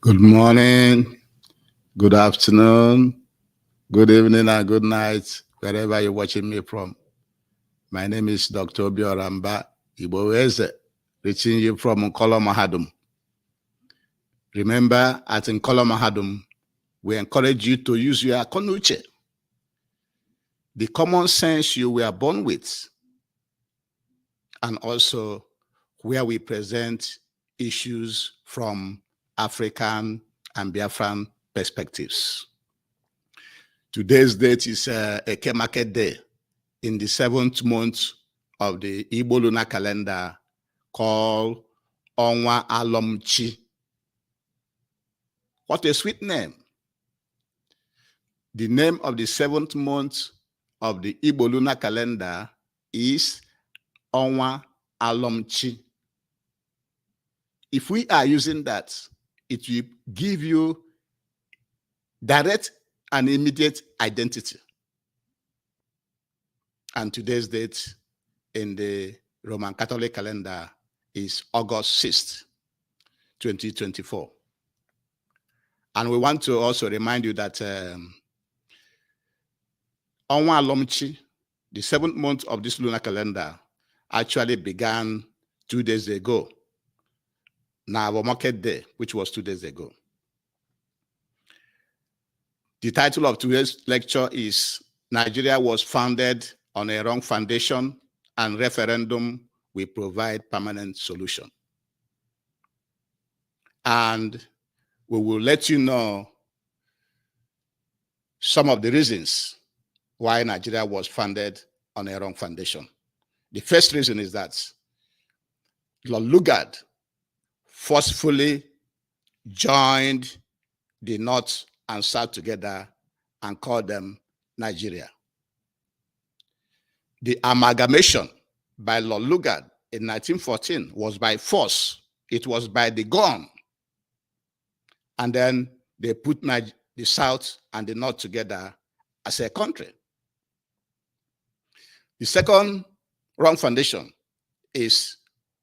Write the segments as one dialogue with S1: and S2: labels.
S1: Good morning, good afternoon, good evening, and good night, wherever you're watching me from. My name is Dr. Obi Oramba Igboweze, reaching you from Nkolo Mahadum. Remember, at Nkolo Mahadum, we encourage you to use your konuche, the common sense you were born with, and also where we present issues from African and Biafran perspectives. Today's date is Eke Market Day in the 7th month of the Igbo lunar calendar called Onwa Alomchi. What a sweet name. The name of the 7th month of the Igbo lunar calendar is Onwa Alomchi. If we are using that, it will give you direct and immediate identity. And today's date in the Roman Catholic calendar is August 6th, 2024. And we want to also remind you that Onwa Alomchi, the 7th month of this lunar calendar, actually began 2 days ago. Now, our market day, which was 2 days ago. The title of today's lecture is Nigeria was founded on a wrong foundation and referendum will provide permanent solution. And we will let you know some of the reasons why Nigeria was founded on a wrong foundation. The first reason is that lugard forcefully joined the North and South together and called them Nigeria. The amalgamation by Lord Lugard in 1914 was by force. It was by the gun. And then they put the South and the North together as a country. The second wrong foundation is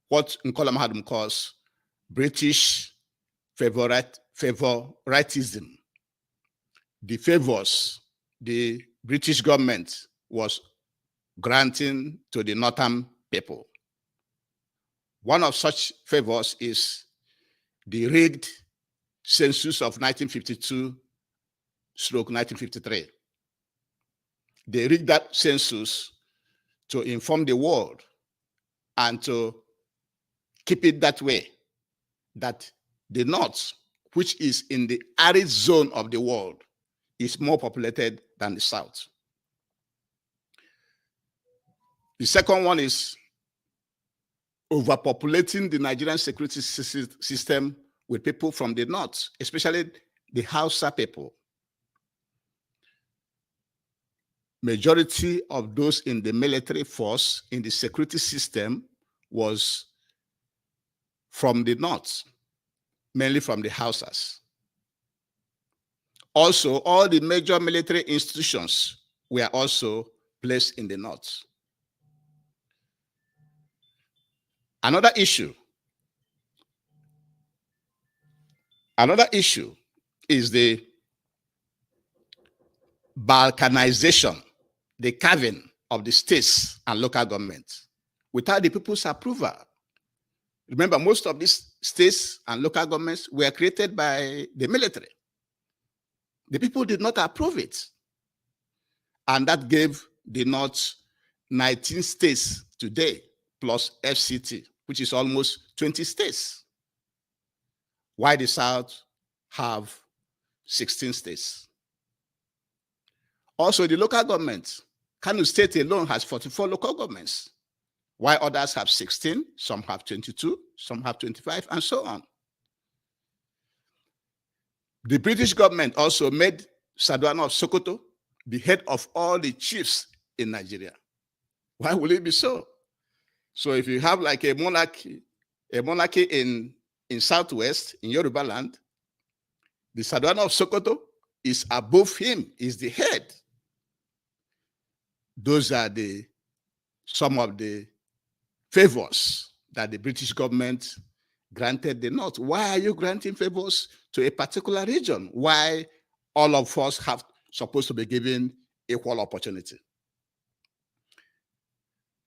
S1: what Nkolo Mahadum calls British favoritism. The favors the British government was granting to the northern people. One of such favors is the rigged census of 1952/1953. They rigged that census to inform the world and to keep it that way, that the North, which is in the arid zone of the world, is more populated than the South. The second one is overpopulating the Nigerian security system with people from the North, especially the Hausa people. Majority of those in the military force, in the security system, was from the North, mainly from the Hausas. Also, all the major military institutions were also placed in the North. Another issue is the balkanization, the carving of the states and local governments without the people's approval. Remember, most of these states and local governments were created by the military. The people did not approve it. And that gave the North 19 states today, plus FCT, which is almost 20 states. While the South have 16 states. Also, the local government, Kano State alone has 44 local governments, while others have 16, some have 22, some have 25, and so on. The British government also made Sardauna of Sokoto the head of all the chiefs in Nigeria. Why will it be so? So if you have like a monarchy in Southwest, in Yoruba land, the Sardauna of Sokoto is above him, is the head. Those are some of the favors that the British government granted the North. Why are you granting favors to a particular region? Why all of us have supposed to be given equal opportunity?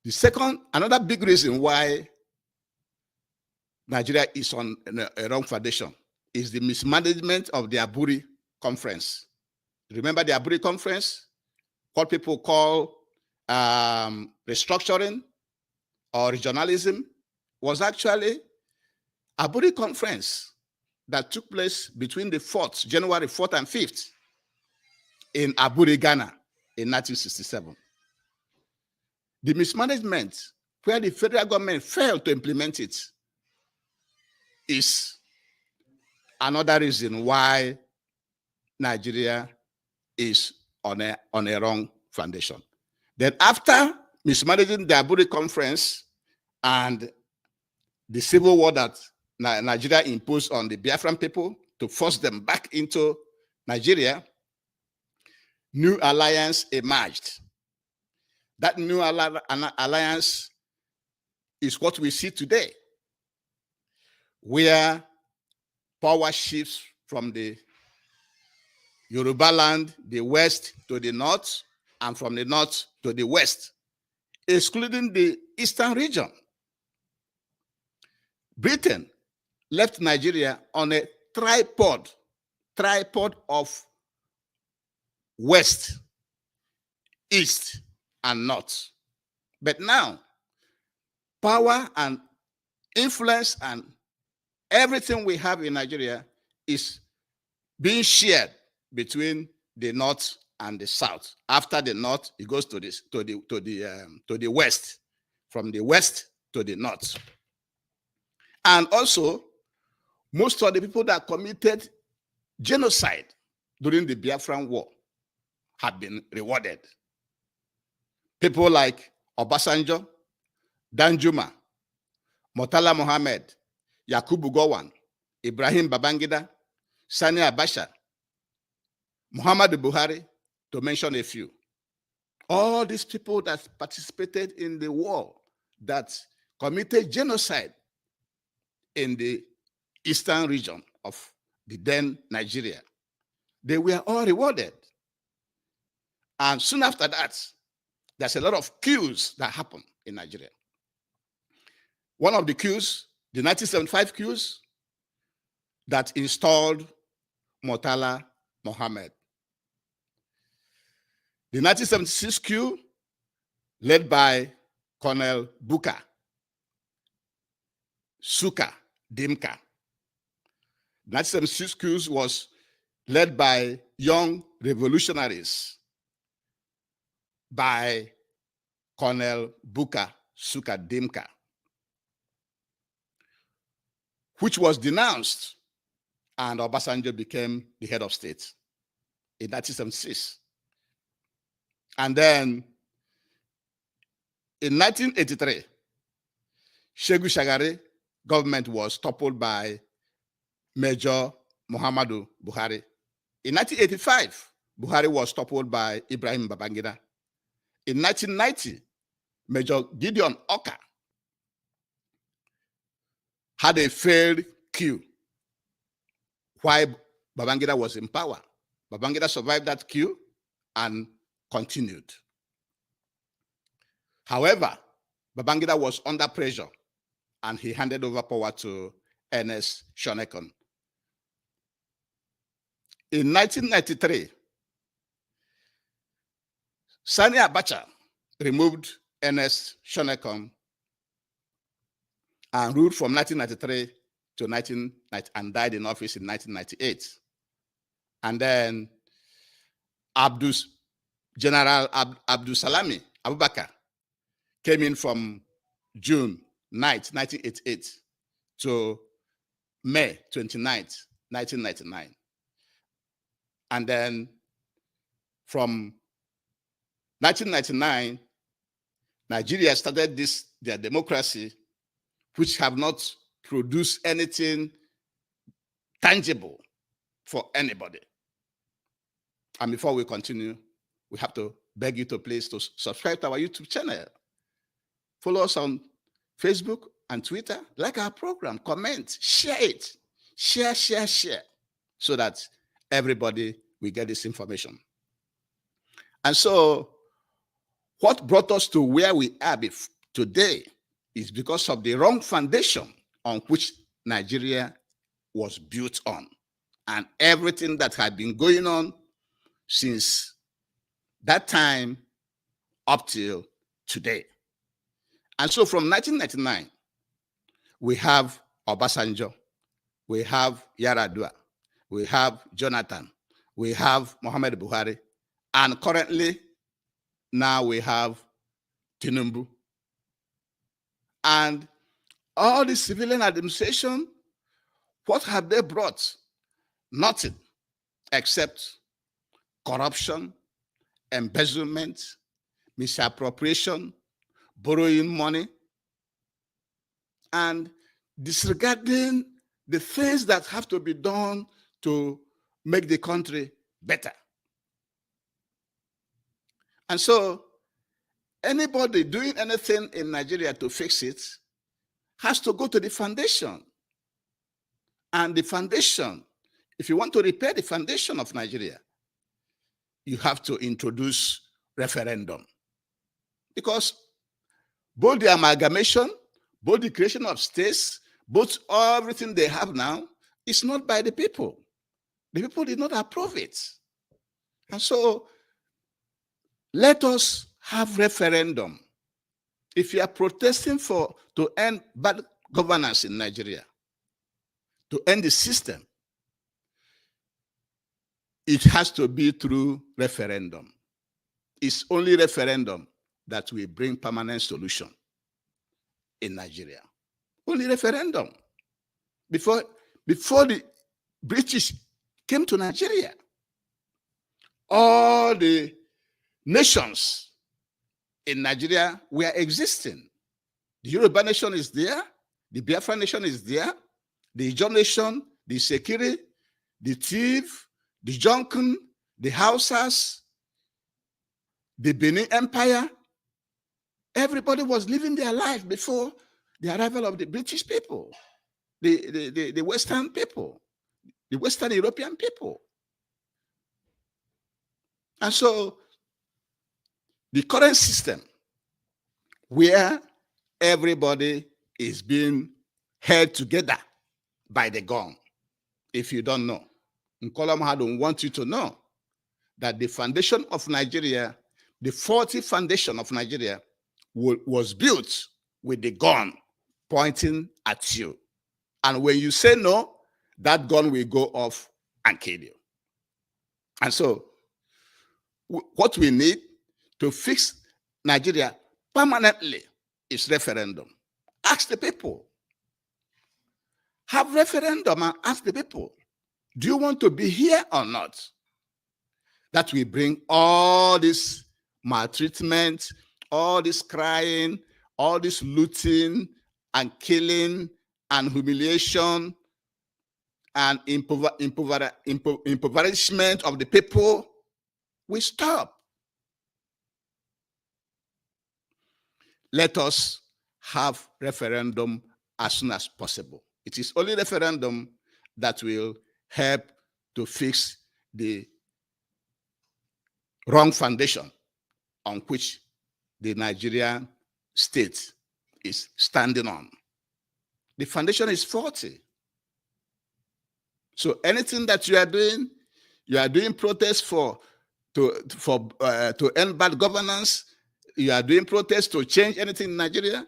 S1: The second, another big reason why Nigeria is on a wrong foundation is the mismanagement of the Aburi Conference. Remember the Aburi Conference? What people call restructuring or regionalism was actually Aburi Conference that took place between the 4th, January 4th and 5th in Aburi, Ghana in 1967. The mismanagement where the federal government failed to implement it is another reason why Nigeria is on a wrong foundation. Then after mismanaging the Aburi Conference and the civil war that Nigeria imposed on the Biafran people to force them back into Nigeria, new alliance emerged. That new alliance is what we see today, where power shifts from the Yoruba land, the west to the north, and from the north to the west, excluding the eastern region. Britain left Nigeria on a tripod of west, east, and north. But now, power and influence and everything we have in Nigeria is being shared between the north and the south. After the north, it goes to the west, from the west to the north. And also, most of the people that committed genocide during the Biafran War have been rewarded. People like Obasanjo, Danjuma, Murtala Mohammed, Yakubu Gowon, Ibrahim Babangida, Sani Abacha, Muhammadu Buhari, to mention a few. All these people that participated in the war, that committed genocide in the eastern region of the then Nigeria, they were all rewarded. And soon after that, there's a lot of coups that happened in Nigeria. One of the coups, the 1975 coups, that installed Murtala Mohammed. The 1976 coup, led by Colonel Buka, Suka, Dimka. The 1976 coup was led by young revolutionaries, by Colonel Buka, Suka, Dimka, which was denounced, and Obasanjo became the head of state in 1976. And then in 1983, Shegu Shagari government was toppled by Major Muhammadu Buhari. In 1985, Buhari was toppled by Ibrahim Babangida. In 1990, Major Gideon Oka had a failed coup while Babangida was in power. Babangida survived that coup and continued. However, Babangida was under pressure and he handed over power to Ernest Shonekan. In 1993, Sani Abacha removed Ernest Shonekan and ruled from 1993 to 1990 and died in office in 1998. And then General Abdul Salami Abubakar came in from June 9th, 1988 to May 29th, 1999. And then from 1999, Nigeria started their democracy, which have not produced anything tangible for anybody. And before we continue, we have to beg you to please to subscribe to our YouTube channel. Follow us on Facebook and Twitter, like our program, comment, share it, share, so that everybody will get this information. And so what brought us to where we are today is because of the wrong foundation on which Nigeria was built on, and everything that had been going on since that time up till today. And so from 1999, we have Obasanjo, we have Yaradua, we have Jonathan, we have Muhammad Buhari, and currently now we have Tinubu. And all the civilian administration, what have they brought? Nothing except corruption, embezzlement, misappropriation, borrowing money, and disregarding the things that have to be done to make the country better. And so anybody doing anything in Nigeria to fix it has to go to the foundation. And the foundation, if you want to repair the foundation of Nigeria, you have to introduce referendum. Because both the amalgamation, both the creation of states, both everything they have now is not by the people. The people did not approve it. And so let us have referendum. If you are protesting to end bad governance in Nigeria, to end the system, it has to be through referendum. It's only referendum that will bring permanent solution in Nigeria. Only referendum. Before the British came to Nigeria, all the nations in Nigeria were existing. The Yoruba nation is there, the Biafra nation is there, the Ijaw nation, the Sekiri, the Tiv, the Jonkin, the Hausas, the Benin Empire. Everybody was living their life before the arrival of the British people, the Western people, the Western European people. And so the current system where everybody is being held together by the gun, if you don't know, Nkola Mahadum wants you to know that the foundation of Nigeria, the 40 foundation of Nigeria, was built with the gun pointing at you. And when you say no, that gun will go off and kill you. And so what we need to fix Nigeria permanently is referendum. Ask the people. Have referendum and ask the people, do you want to be here or not? That will bring all this maltreatment, all this crying, all this looting and killing and humiliation and impoverishment of the people will stop. Let us have referendum as soon as possible. It is only referendum that will help to fix the wrong foundation on which the Nigerian state is standing on. The foundation is faulty. So anything that you are doing protests to end bad governance, you are doing protests to change anything in Nigeria,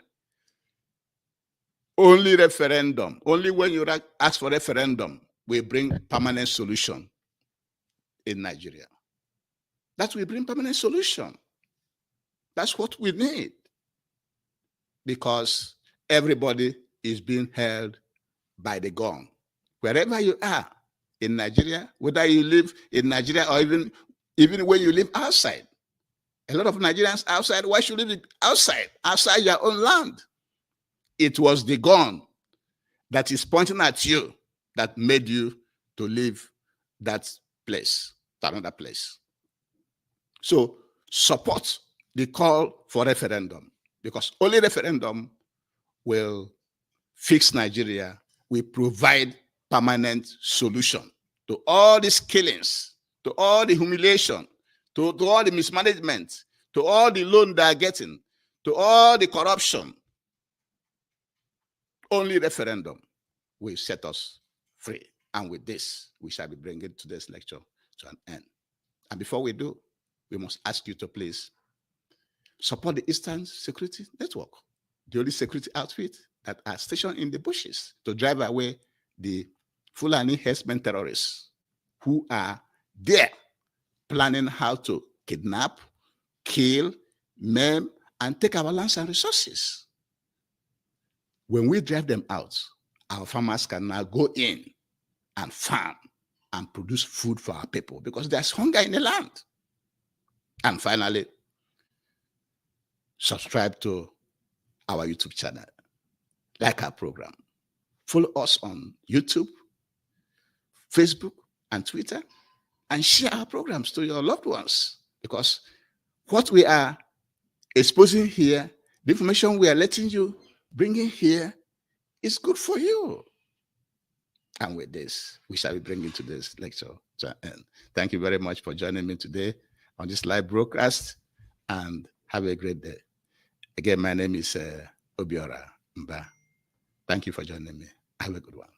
S1: only referendum, only when you ask for referendum will bring permanent solution in Nigeria. That will bring permanent solution. That's what we need. Because everybody is being held by the gun. Wherever you are in Nigeria, whether you live in Nigeria or even when you live outside. A lot of Nigerians outside, why should you live outside your own land? It was the gun that is pointing at you that made you to leave that place to another place. So support the call for referendum, because only referendum will fix Nigeria, we provide permanent solution to all these killings, to all the humiliation, to all the mismanagement, to all the loan they are getting, to all the corruption. Only referendum will set us free. And with this, we shall be bringing today's lecture to an end. And before we do, we must ask you to please support the Eastern Security Network, the only security outfit that are stationed in the bushes to drive away the Fulani herdsmen terrorists who are there planning how to kidnap, kill, maim, and take our lands and resources. When we drive them out, our farmers can now go in and farm and produce food for our people because there's hunger in the land. And finally, subscribe to our YouTube channel, like our program. Follow us on YouTube, Facebook, and Twitter, and share our programs to your loved ones, because what we are exposing here, the information we are letting you bring in here, is good for you. And with this, we shall be bringing today's lecture to an end. Thank you very much for joining me today on this live broadcast, and have a great day. Again, my name is Obiora Mba. Thank you for joining me. Have a good one.